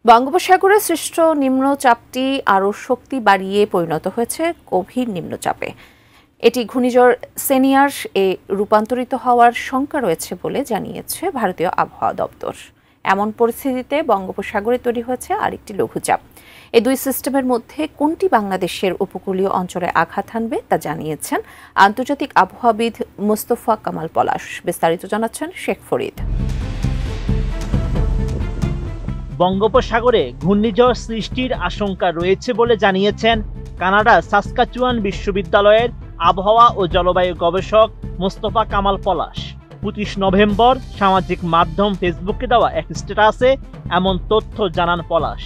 বঙ্গোপসাগরে সৃষ্ট নিম্নচাপটি আরও শক্তি বাড়িয়ে পরিণত হয়েছে গভীর নিম্নচাপে। এটি ঘূর্ণিঝড় সেনিয়ার এ রূপান্তরিত হওয়ার শঙ্কা রয়েছে বলে জানিয়েছে ভারতীয় আবহাওয়া দপ্তর। এমন পরিস্থিতিতে বঙ্গোপসাগরে তৈরি হয়েছে আরেকটি লঘুচাপ। এই দুই সিস্টেমের মধ্যে কোনটি বাংলাদেশের উপকূলীয় অঞ্চলে আঘাত হানবে তা জানিয়েছেন আন্তর্জাতিক আবহাওয়াবিদ মোস্তফা কামাল পলাশ। বিস্তারিত জানাচ্ছেন শেখ ফরিদ। বঙ্গোপসাগরে ঘূর্ণিঝড় সৃষ্টির আশঙ্কা রয়েছে বলে জানিয়েছেন কানাডার সাসকাচুয়ান বিশ্ববিদ্যালয়ের আবহাওয়া ও জলবায়ু গবেষক মোস্তফা কামাল পলাশ। 25 নভেম্বর সামাজিক মাধ্যম ফেসবুকে দেওয়া এক স্ট্যাটাসে এমন তথ্য জানান পলাশ।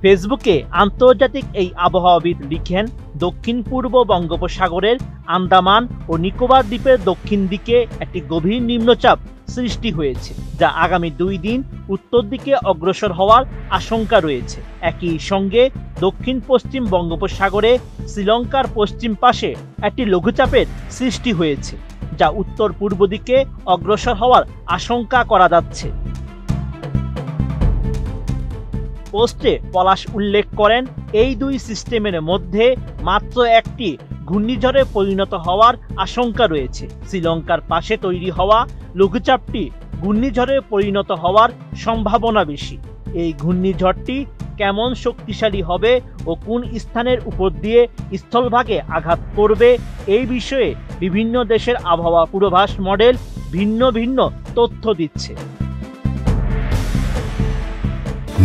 ফেসবুকে আন্তর্জাতিক এই আবহাওয়াবিদ লিখেন, দক্ষিণ পূর্ব বঙ্গোপসাগরের আন্দামান ও নিকোবর দ্বীপের দক্ষিণ দিকে একটি গভীর নিম্নচাপ সৃষ্টি হয়েছে, যা আগামী 2 দিন উত্তর দিকে অগ্রসর হওয়ার আশঙ্কা রয়েছে। একই সঙ্গে দক্ষিণ পশ্চিম বঙ্গোপসাগরে শ্রীলঙ্কার পশ্চিম পাশে একটি লঘুচাপের সৃষ্টি হয়েছে, যা উত্তর পূর্ব দিকে অগ্রসর হওয়ার আশঙ্কা করা যাচ্ছে। পোস্টে পলাশ উল্লেখ করেন, এই দুই সিস্টেমের মধ্যে মাত্র একটি ঘূর্ণিঝড়ে পরিণত হওয়ার আশঙ্কা রয়েছে। শ্রীলঙ্কার পাশে তৈরি হওয়া লঘুচাপটি ঘূর্ণিঝড়ে পরিণত হওয়ার সম্ভাবনা বেশি। এই ঘূর্ণিঝড়টি কেমন শক্তিশালী হবে ও কোন স্থানের উপর দিয়ে স্থলভাগে আঘাত করবে, এই বিষয়ে বিভিন্ন দেশের আবহাওয়া পূর্বাভাস মডেল ভিন্ন ভিন্ন তথ্য দিচ্ছে।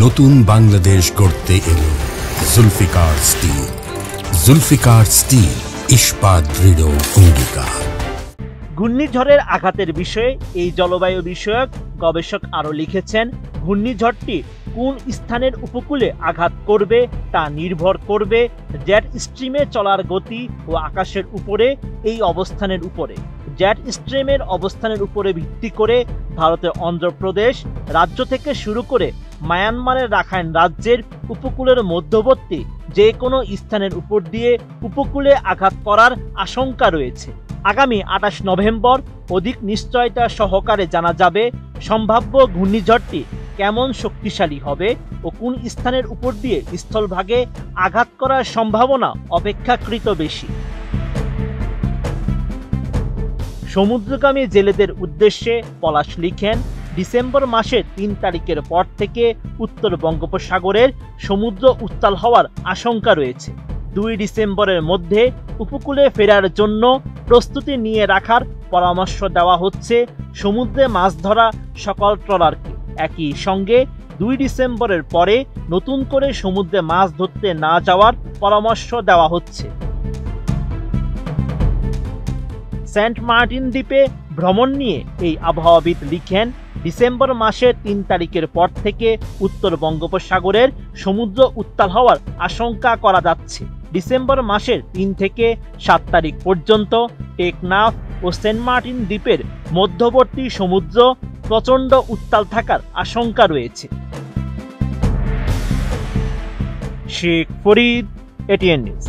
নতুন বাংলাদেশ গড়তে এলো জুলফিকার স্টিল। জুলফিকার স্টিল, ইস্পাত দৃঢ় অঙ্গীকার। ঘূর্ণিঝড়ের আঘাতের বিষয়ে এই জলবায়ু বিষয়ক গবেষক আরও লিখেছেন, ঘূর্ণিঝড়টি কোন স্থানের উপকূলে আঘাত করবে তা নির্ভর করবে জেট স্ট্রিমে চলার গতি ও আকাশের উপরে এই অবস্থানের উপরে। জেট স্ট্রিমের অবস্থানের উপরে ভিত্তি করে ভারতের অন্ধ্রপ্রদেশ রাজ্য থেকে শুরু করে মায়ানমারের রাখাইন রাজ্যের উপকূলের মধ্যবর্তী যে কোনো স্থানের উপর দিয়ে উপকূলে আঘাত করার আশঙ্কা রয়েছে। আগামী 28 নভেম্বর অধিক নিশ্চয়তা সহকারে জানা যাবে সম্ভাব্য ঘূর্ণিঝড়টি কেমন শক্তিশালী হবে ও কোন স্থানের উপর দিয়ে স্থলভাগে আঘাত করার সম্ভাবনা অপেক্ষাকৃত বেশি। সমুদ্রগামী জেলেদের উদ্দেশ্যে পলাশ লিখেন, ডিসেম্বর মাসের 3 তারিখের পর থেকে উত্তর বঙ্গোপসাগরের সমুদ্র উত্তাল হওয়ার আশঙ্কা রয়েছে। 2 ডিসেম্বরের মধ্যে উপকূলে ফেরার জন্য প্রস্তুতি নিয়ে রাখার পরামর্শ দেওয়া হচ্ছে সমুদ্রে মাছ ধরা সকল ট্রলারকে। একই সঙ্গে 2 ডিসেম্বরের পরে নতুন করে সমুদ্রে মাছ ধরতে না যাওয়ার পরামর্শ দেওয়া হচ্ছে। সেন্ট মার্টিন দ্বীপে ভ্রমণ নিয়ে এই আবহাওয়াবিদ লিখেন, ডিসেম্বর মাসের 3 তারিখের পর থেকে উত্তর বঙ্গোপসাগরের সমুদ্র উত্তাল হওয়ার আশঙ্কা করা যাচ্ছে। ডিসেম্বর মাসের 3 থেকে 7 তারিখ পর্যন্ত টেকনাফ ও সেন্ট মার্টিন দ্বীপের মধ্যবর্তী সমুদ্র প্রচণ্ড উত্তাল থাকার আশঙ্কা রয়েছে। Sheikh Farid, ATN news.